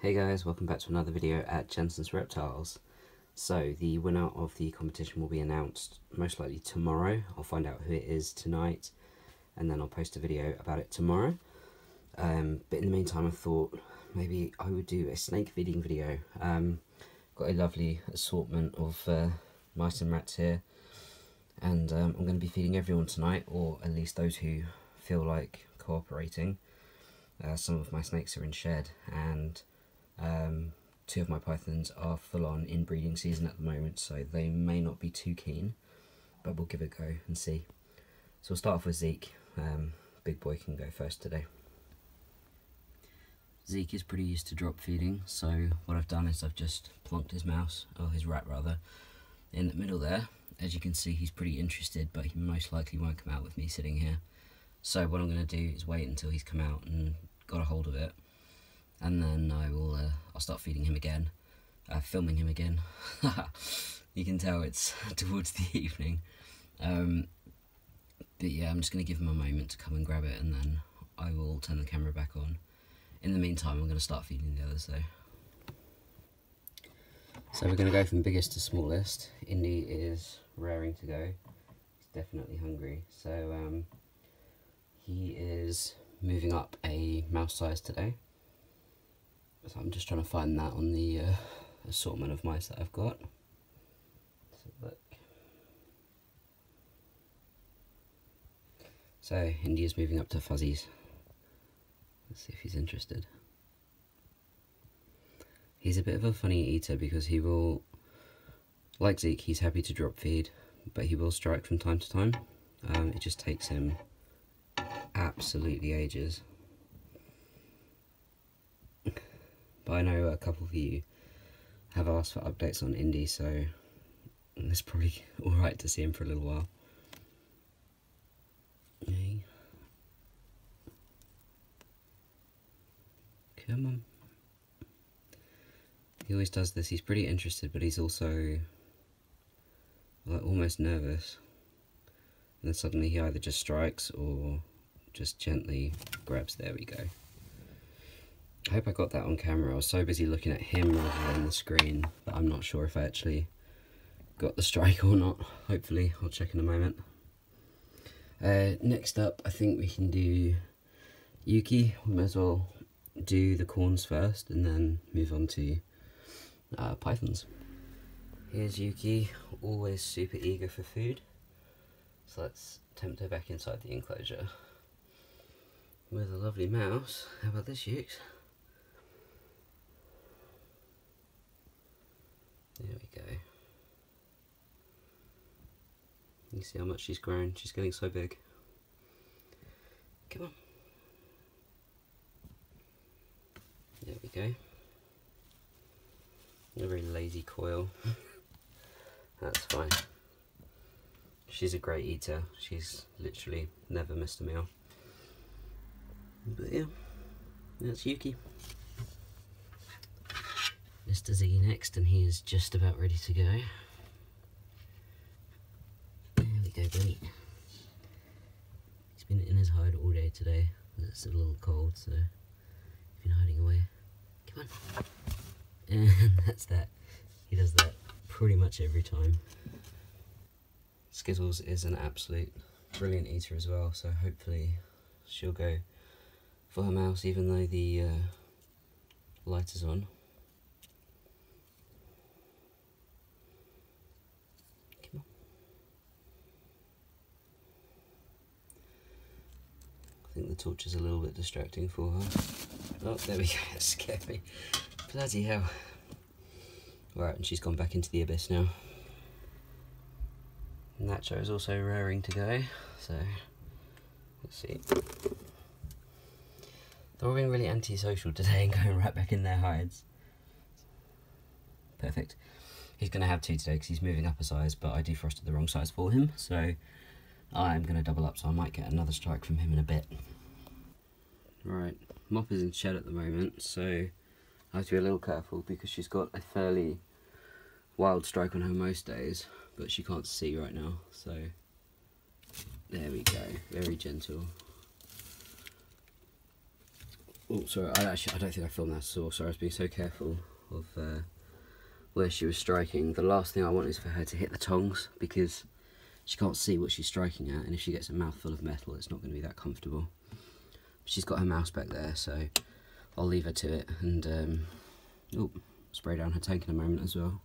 Hey guys, welcome back to another video at Jensen's Reptiles. So the winner of the competition will be announced most likely tomorrow. I'll find out who it is tonight and then I'll post a video about it tomorrow. But in the meantime I thought maybe I would do a snake feeding video. Got a lovely assortment of mice and rats here, and I'm going to be feeding everyone tonight, or at least those who feel like cooperating. Some of my snakes are in shed, and two of my pythons are full on in breeding season at the moment, so they may not be too keen, but we'll give it a go and see. So we'll start off with Zeke. Big boy can go first today. Zeke is pretty used to drop feeding, so what I've done is I've just plonked his mouse, or his rat rather, in the middle there. As you can see, he's pretty interested, but he most likely won't come out with me sitting here. So what I'm going to do is wait until he's come out and got a hold of it, and then I'll start feeding him again, filming him again. You can tell it's towards the evening. But yeah, I'm just going to give him a moment to come and grab it, and then I will turn the camera back on. In the meantime, I'm going to start feeding the others though. So we're going to go from biggest to smallest. Indy is raring to go. He's definitely hungry. So he is moving up a mouse size today. So I'm just trying to find that on the assortment of mice that I've got. Let's have a look. So Indy is moving up to fuzzies. Let's see if he's interested. He's a bit of a funny eater because he will, like Zeke, he's happy to drop feed, but he will strike from time to time. It just takes him absolutely ages. But I know a couple of you have asked for updates on Indy, so it's probably alright to see him for a little while. Okay. Come on. He always does this. He's pretty interested, but he's also like almost nervous. And then suddenly he either just strikes or just gently grabs. There we go. I hope I got that on camera. I was so busy looking at him rather than the screen that I'm not sure if I actually got the strike or not. Hopefully, I'll check in a moment. Next up, I think we can do Yuki. We may as well do the corns first and then move on to pythons. Here's Yuki, always super eager for food. So let's tempt her back inside the enclosure with a lovely mouse. How about this, Yuki? There we go. You see how much she's grown? She's getting so big. Come on. There we go. A very lazy coil. That's fine. She's a great eater. She's literally never missed a meal. But yeah, that's Yuki. Mr. Z next, and he is just about ready to go. There we go, buddy. He's been in his hide all day today. It's a little cold, so he's been hiding away. Come on. And that's that. He does that pretty much every time. Skittles is an absolute brilliant eater as well, so hopefully she'll go for her mouse even though the light is on. Come on. I think the torch is a little bit distracting for her. Oh, there we go, that scared me. Bloody hell. Right, and she's gone back into the abyss now. Nacho is also raring to go, so let's see. They're all being really antisocial today and going right back in their hides. Perfect. He's going to have two today because he's moving up a size, but I defrosted the wrong size for him, so I'm going to double up, so I might get another strike from him in a bit. Right, Mop is in shed at the moment, so I have to be a little careful because she's got a fairly wild strike on her most days, but she can't see right now, so there we go, very gentle. Oh, sorry, I don't think I filmed that at all. Sorry, I was being so careful of where she was striking. The last thing I want is for her to hit the tongs, because she can't see what she's striking at, and if she gets a mouthful of metal, it's not going to be that comfortable. She's got her mouse back there, so I'll leave her to it, and spray down her tank in a moment as well,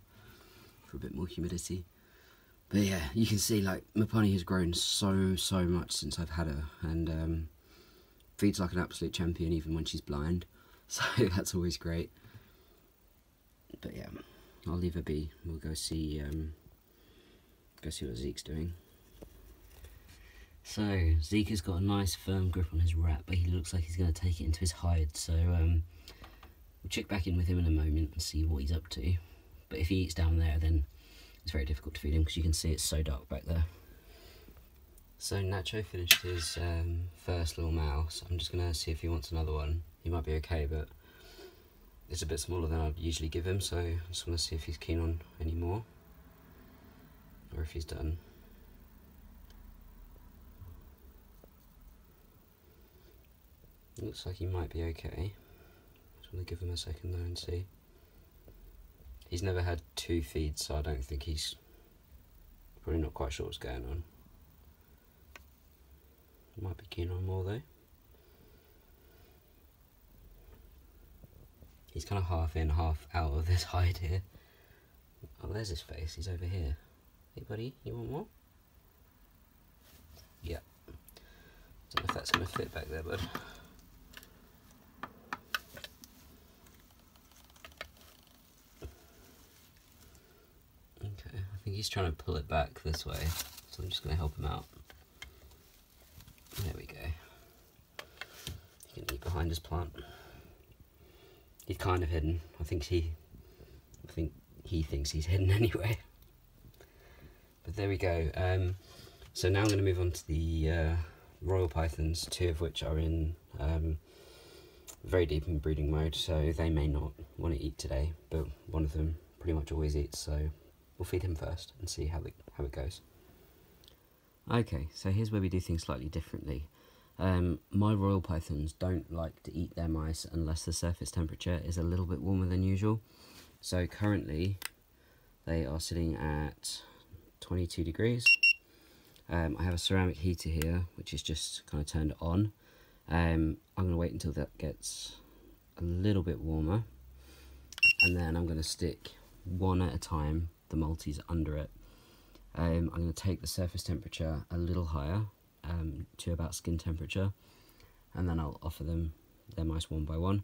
for a bit more humidity. But yeah, you can see, like, my pony has grown so much since I've had her, and feeds like an absolute champion even when she's blind, so that's always great. But yeah, I'll leave her be. We'll go see what Zeke's doing. So Zeke has got a nice firm grip on his rat, but he looks like he's going to take it into his hide, so we'll check back in with him in a moment and see what he's up to. But if he eats down there, then it's very difficult to feed him, because you can see it's so dark back there. So Nacho finished his first little mouse. I'm just going to see if he wants another one. He might be okay, but it's a bit smaller than I'd usually give him, so I just want to see if he's keen on any more, or if he's done. Looks like he might be okay. Just want to give him a second though and see. He's never had 2 feeds, so I don't think he's probably not quite sure what's going on. Might be keen on more though. He's kind of half in, half out of this hide here. Oh, there's his face, he's over here. Hey buddy, you want more? Yeah. Don't know if that's going to fit back there, bud. Okay, I think he's trying to pull it back this way, so I'm just going to help him out. There we go. He can eat behind his plant. He's kind of hidden. I think he thinks he's hidden anyway. But there we go. So now I'm going to move on to the royal pythons, 2 of which are in very deep in breeding mode, so they may not want to eat today, but one of them pretty much always eats, so we'll feed him first and see how it goes. Okay, so here's where we do things slightly differently. My royal pythons don't like to eat their mice unless the surface temperature is a little bit warmer than usual. So currently they are sitting at 22 degrees. I have a ceramic heater here which is just kind of turned on. I'm going to wait until that gets a little bit warmer, and then I'm going to stick one at a time the multis under it. I'm going to take the surface temperature a little higher, to about skin temperature, and then I'll offer them their mice one by one.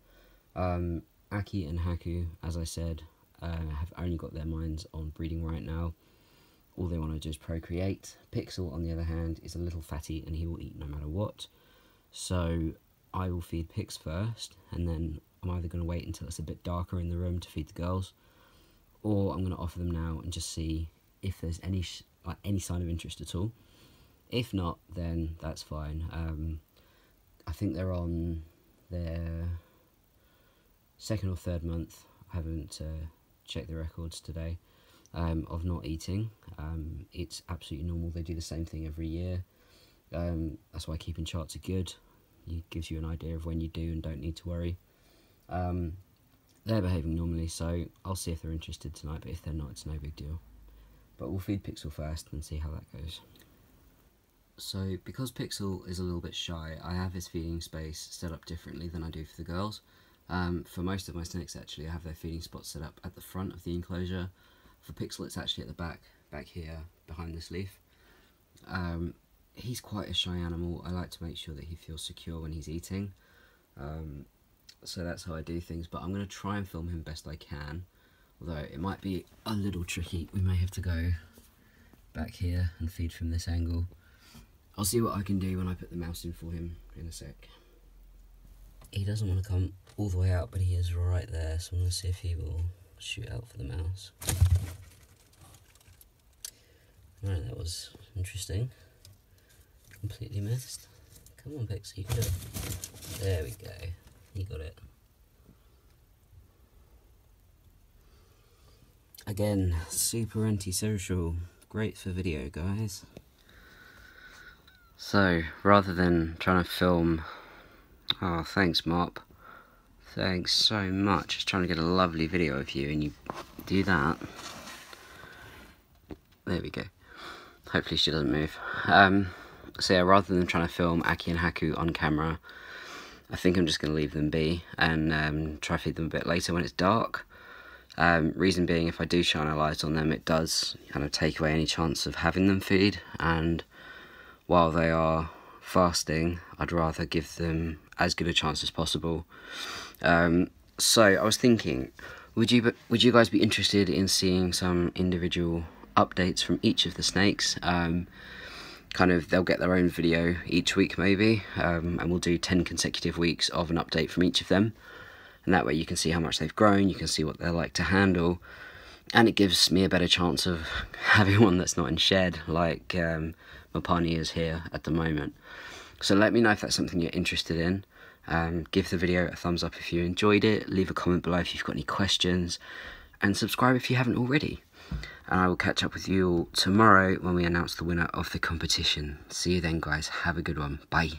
Aki and Haku, as I said, have only got their minds on breeding right now. All they want to do is procreate. Pixel, on the other hand, is a little fatty and he will eat no matter what. So I will feed Pix first, and then I'm either going to wait until it's a bit darker in the room to feed the girls, or I'm going to offer them now and just see if there's any sign of interest at all. If not, then that's fine. I think they're on their 2nd or 3rd month. I haven't checked the records today, of not eating. It's absolutely normal. They do the same thing every year. That's why keeping charts are good. It gives you an idea of when you do and don't need to worry. They're behaving normally, so I'll see if they're interested tonight, but if they're not, it's no big deal. But we'll feed Pixel first and see how that goes. So because Pixel is a little bit shy, I have his feeding space set up differently than I do for the girls. For most of my snakes, actually, I have their feeding spots set up at the front of the enclosure. For Pixel, it's actually at the back here, behind this leaf. He's quite a shy animal. I like to make sure that he feels secure when he's eating. So that's how I do things, but I'm going to try and film him best I can. Although it might be a little tricky. We may have to go back here and feed from this angle. I'll see what I can do when I put the mouse in for him in a sec. He doesn't want to come all the way out, but he is right there, so I'm going to see if he will shoot out for the mouse. Right, that was interesting. Completely missed. Come on, Pixie, you can do it. There we go. He got it. Again, super antisocial. Great for video, guys. So, rather than trying to film... Oh, thanks, Mop. Thanks so much. Just trying to get a lovely video of you, and you do that. There we go. Hopefully she doesn't move. So yeah, rather than trying to film Aki and Haku on camera, I think I'm just going to leave them be and try to feed them a bit later when it's dark. Reason being, if I do shine a light on them, it does kind of take away any chance of having them feed, and while they are fasting, I'd rather give them as good a chance as possible. So I was thinking, would you guys be interested in seeing some individual updates from each of the snakes? Kind of, they'll get their own video each week maybe, and we'll do 10 consecutive weeks of an update from each of them, and that way you can see how much they've grown, you can see what they're like to handle, and it gives me a better chance of having one that's not in shed like Mapani is here at the moment. So let me know if that's something you're interested in. Give the video a thumbs up if you enjoyed it, leave a comment below if you've got any questions, and subscribe if you haven't already. And I will catch up with you all tomorrow when we announce the winner of the competition. See you then, guys. Have a good one. Bye.